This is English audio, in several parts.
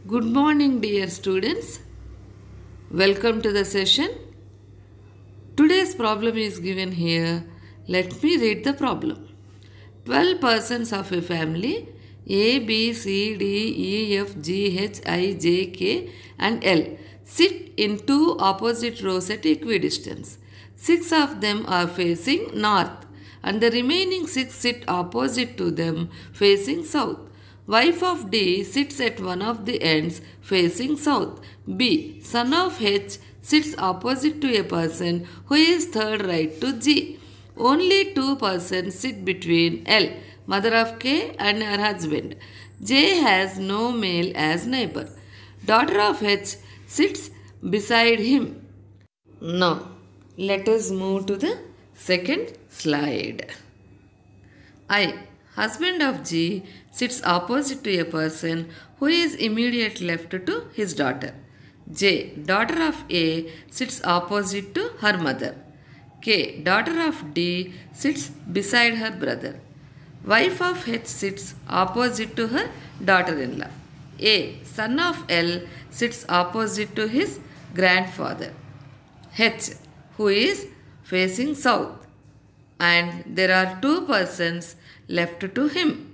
Good morning, dear students. Welcome to the session. Today's problem is given here. Let me read the problem. 12 persons of a family A, B, C, D, E, F, G, H, I, J, K and L sit in two opposite rows at equidistance. 6 of them are facing north and the remaining 6 sit opposite to them facing south. Wife of D sits at one of the ends facing south. B, son of H, sits opposite to a person who is third right to G. Only 2 persons sit between L, mother of K, and her husband. J has no male as neighbor. Daughter of H sits beside him. Now, let us move to the second slide. I, husband of G, sits opposite to a person who is immediate left to his daughter. J, daughter of A, sits opposite to her mother. K, daughter of D, sits beside her brother. Wife of H sits opposite to her daughter-in-law. A, son of L, sits opposite to his grandfather. H, who is facing south. And there are 2 persons left to him.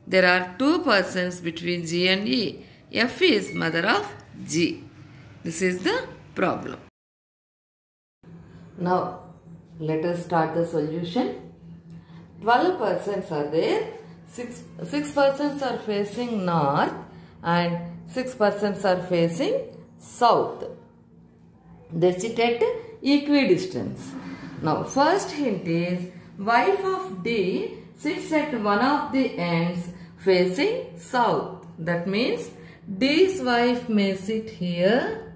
There are 2 persons between G and E. F is mother of G. This is the problem. Now, let us start the solution. 12 persons are there. 6 persons are facing north and 6 persons are facing south. They sit at equidistance. Now, first hint is wife of D sits at one of the ends facing south. That means D's wife may sit here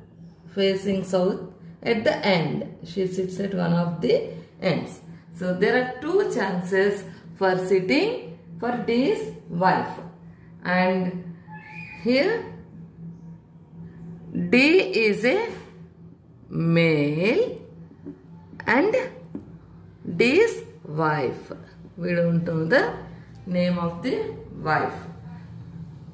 facing south at the end. She sits at one of the ends. So there are 2 chances for sitting for D's wife. And here D is a male and D's wife. We don't know the name of the wife.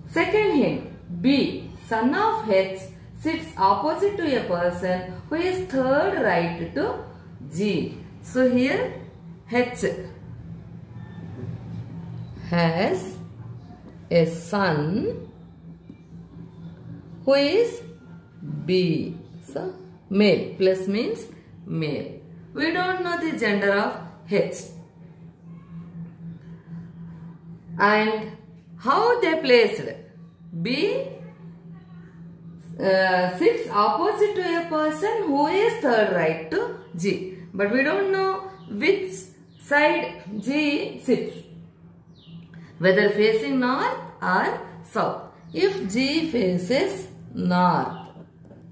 Second hint, B, son of H, sits opposite to a person who is third right to G. So here H has a son who is B. So male, plus means male. We don't know the gender of H. And how they placed? B sits opposite to a person who is third right to G. But we don't know which side G sits. Whether facing north or south. If G faces north,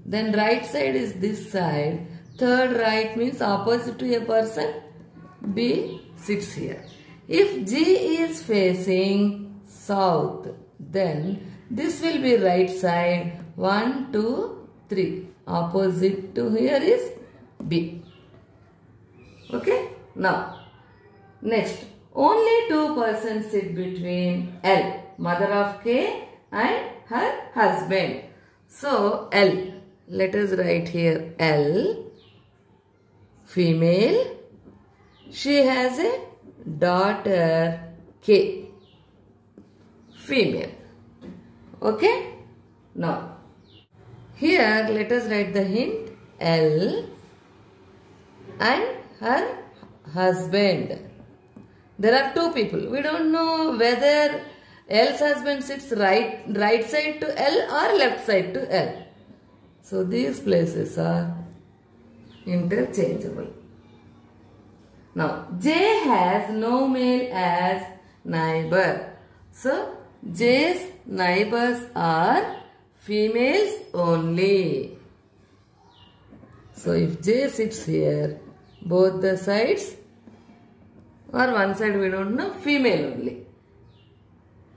then right side is this side. Third right means opposite to a person. B sits here. If G is facing south, then this will be right side. 1, 2, 3. Opposite to here is B. Okay. Now, next. Only 2 persons sit between L, mother of K, and her husband. So, L. Let us write here L. Female. She has a daughter K. Female. Okay. Now, here let us write the hint L and her husband. There are 2 people. We don't know whether L's husband sits right side to L or left side to L. So these places are interchangeable. Now, J has no male as neighbor. So, J's neighbors are females only. So, if J sits here, both the sides or one side we don't know, female only.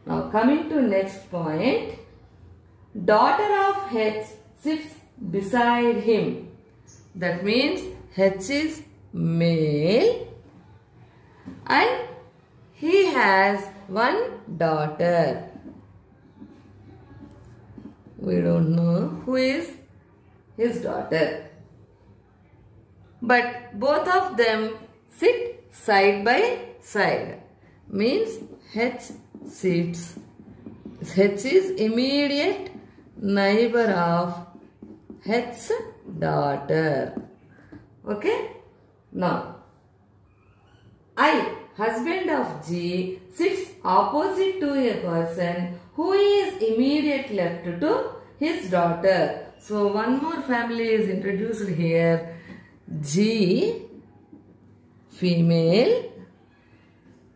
Now, coming to next point, daughter of H sits beside him. That means H is male and he has one daughter. We don't know who is his daughter. But both of them sit side by side. Means H sits. H is immediate neighbor of H's daughter. Okay? Now, I, husband of G, sits opposite to a person who is immediate left to his daughter. So, one more family is introduced here. G, female,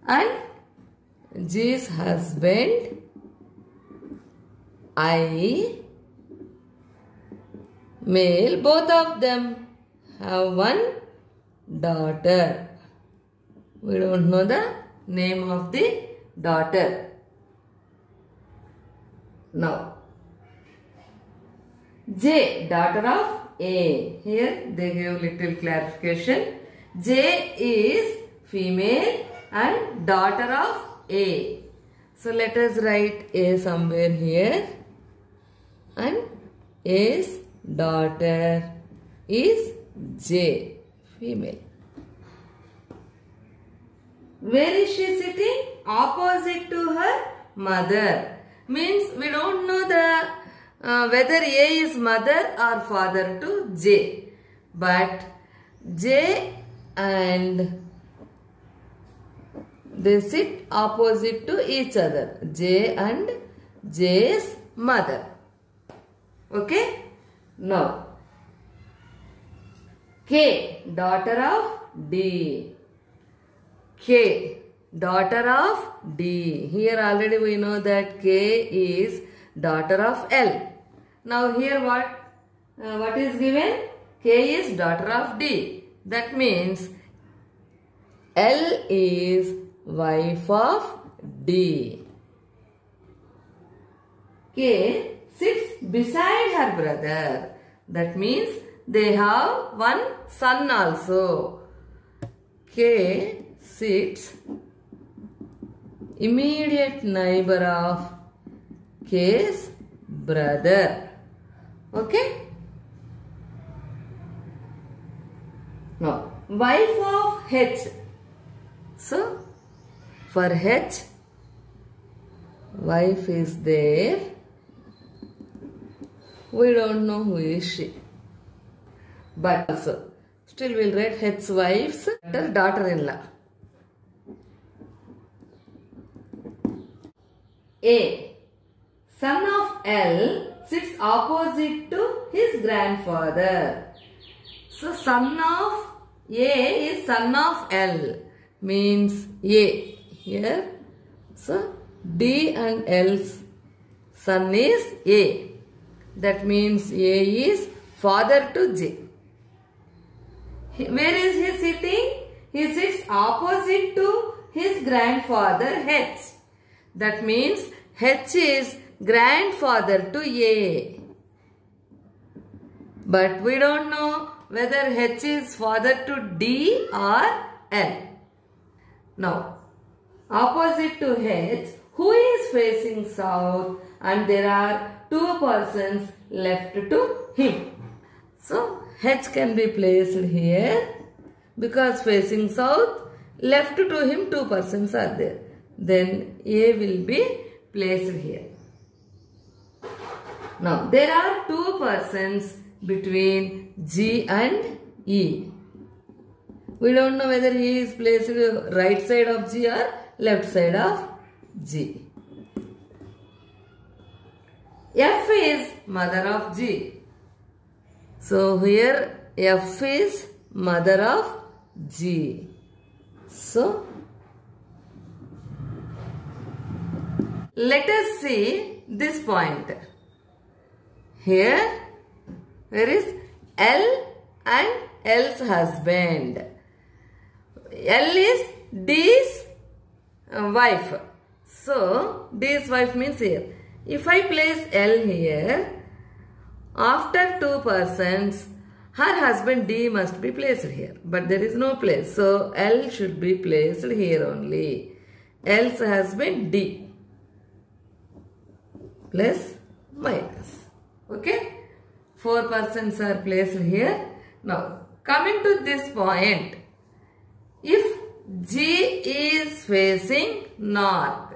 and G's husband, I, male. Both of them have one daughter. We don't know the name of the daughter. Now, J, daughter of A. Here they give little clarification. J is female and daughter of A. So let us write A somewhere here. And A's daughter is J, female. Where is she sitting? Opposite to her mother. Means we don't know the whether A is mother or father to J. But J and they sit opposite to each other. J and J's mother. Okay? Now, K, daughter of D. K, daughter of D. Here already we know that K is daughter of L. Now here what is given? K is daughter of D. That means L is wife of D. K sits beside her brother. That means they have one son also. K sits immediate neighbor of K's brother. Okay? Now, wife of H. So, for H, wife is there. We don't know who is she. But also, still we'll write H's wife's daughter-in-law. A, son of L, sits opposite to his grandfather. So, son of A is son of L. Means A here. So, D and L's son is A. That means A is father to J. Where is he sitting? He sits opposite to his grandfather H. That means H is grandfather to A. But we don't know whether H is father to D or L. Now, opposite to H, who is facing south, and there are two persons left to him. So, H can be placed here because facing south, left to him two persons are there. Then A will be placed here. Now, there are two persons between G and E. We don't know whether he is placed right side of G or left side of G. F is mother of G. So here F is mother of G. So let us see this point. Here there is L and L's husband. L is D's wife. So D's wife means here. If I place L here, after two persons, her husband D must be placed here. But there is no place. So L should be placed here only. L's husband D. Plus minus. Okay, 4 persons are placed here. Now, coming to this point, if G is facing north,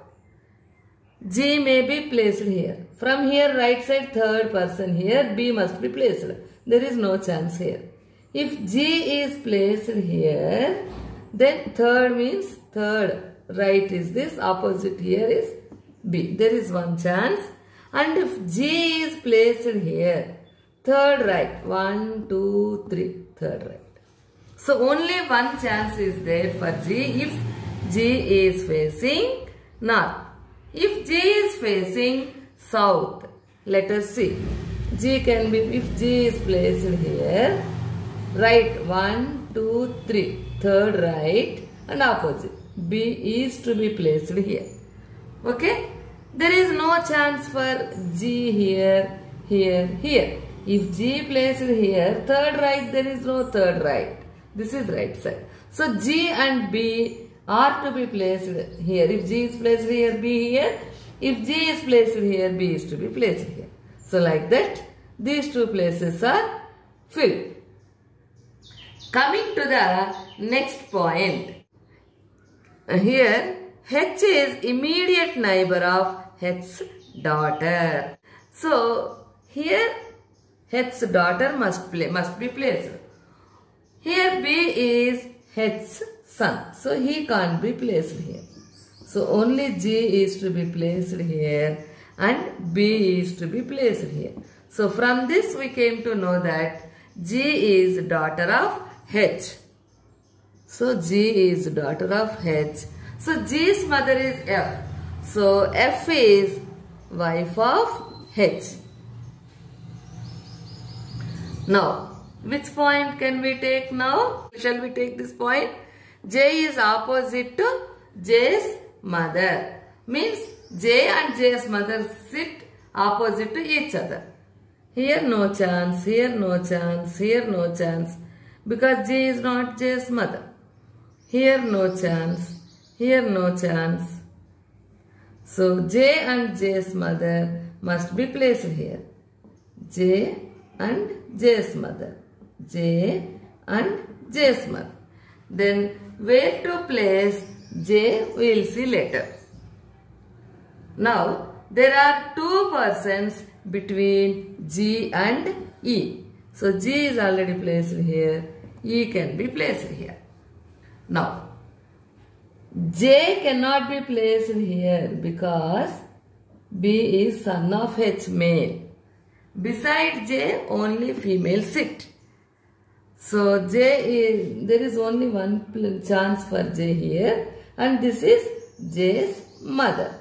G may be placed here. From here, right side, third person here, B must be placed. There is no chance here. If G is placed here, then third means third. Right is this, opposite here is B. There is one chance. And if G is placed here, third right, 1, 2, 3, third right. So only one chance is there for G if G is facing north. If G is facing south, let us see. G can be, if G is placed here, right 1, 2, 3, third right and opposite. B is to be placed here. Okay? There is no chance for G here, here, here. If G placed here, third right, there is no third right. This is right side. So G and B are to be placed here. If G is placed here, B here. If G is placed here, B is to be placed here. So like that, these two places are filled. Coming to the next point. Here, H is immediate neighbor of H's daughter. So here, H's daughter must be placed. Here B is H's son. So he can't be placed here. So only G is to be placed here and B is to be placed here. So from this we came to know that G is daughter of H. So G is daughter of H. So G's mother is F. So F is wife of H. Now, which point can we take now? Shall we take this point? J is opposite to J's mother. Means J and J's mother sit opposite to each other. Here no chance, here no chance, here no chance. Because J is not J's mother. Here no chance, here no chance. So J and J's mother must be placed here. J and J's mother. J and J's mother. Then where to place J we will see later. Now there are two persons between G and E. So G is already placed here. E can be placed here. Now J cannot be placed here because B is son of H, male. Beside J only female sit. So there is only one chance for J here and this is J's mother.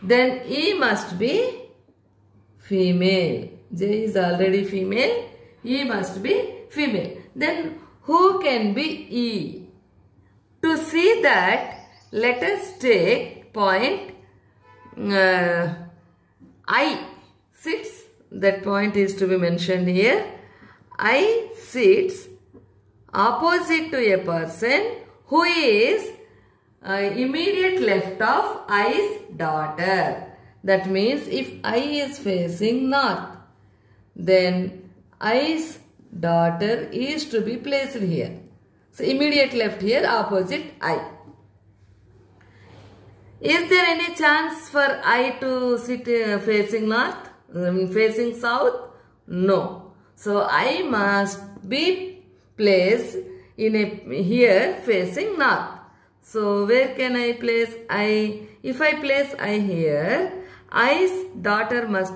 Then E must be female. J is already female. E must be female. Then who can be E? To see that, let us take point I sits. That point is to be mentioned here. I sits opposite to a person who is immediate left of I's daughter. That means if I is facing north, then I's daughter is to be placed here. So immediate left here, opposite I. Is there any chance for I to sit facing north, facing south? No. So I must be placed in here facing north. So where can I place I? If I place I here, I's daughter must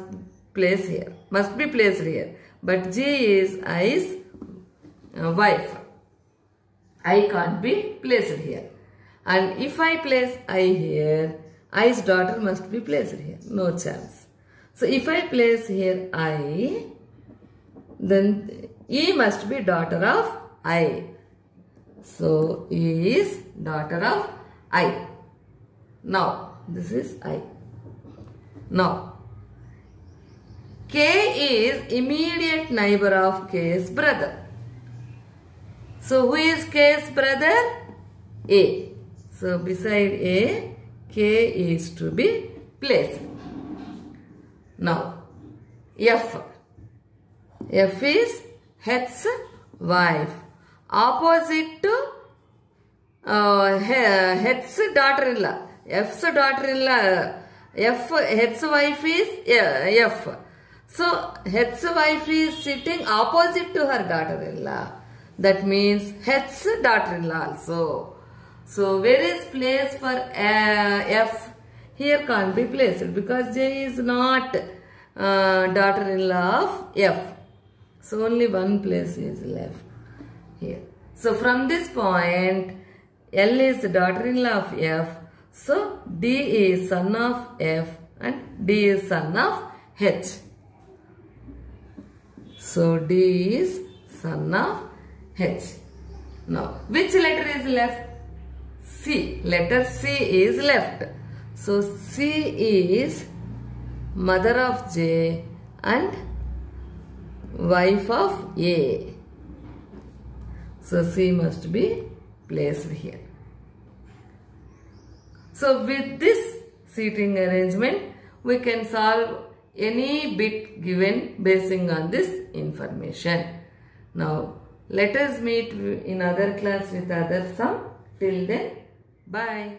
be placed here. But G is I's wife. I can't be placed here. And if I place I here, I's daughter must be placed here. No chance. So if I place here I, then E must be daughter of I. So E is daughter of I. Now this is I. Now K is immediate neighbor of K's brother. So who is K's brother? A. So beside A, K is to be placed. Now F. F is H's wife. Opposite to H's daughter-in-law. F's daughter-in-law. H's wife is F. So, H's wife is sitting opposite to her daughter-in-law. That means H's daughter-in-law also. So, where is place for F? Here can't be placed because J is not daughter-in-law of F. So, only one place is left here. So, from this point, L is daughter-in-law of F. So, D is son of F and D is son of H. So, D is son of H. Now, which letter is left? C. Letter C is left. So, C is mother of J and wife of A. So, C must be placed here. So, with this seating arrangement, we can solve any bit given basing on this information. Now, let us meet in other class with other sum. Till then, bye.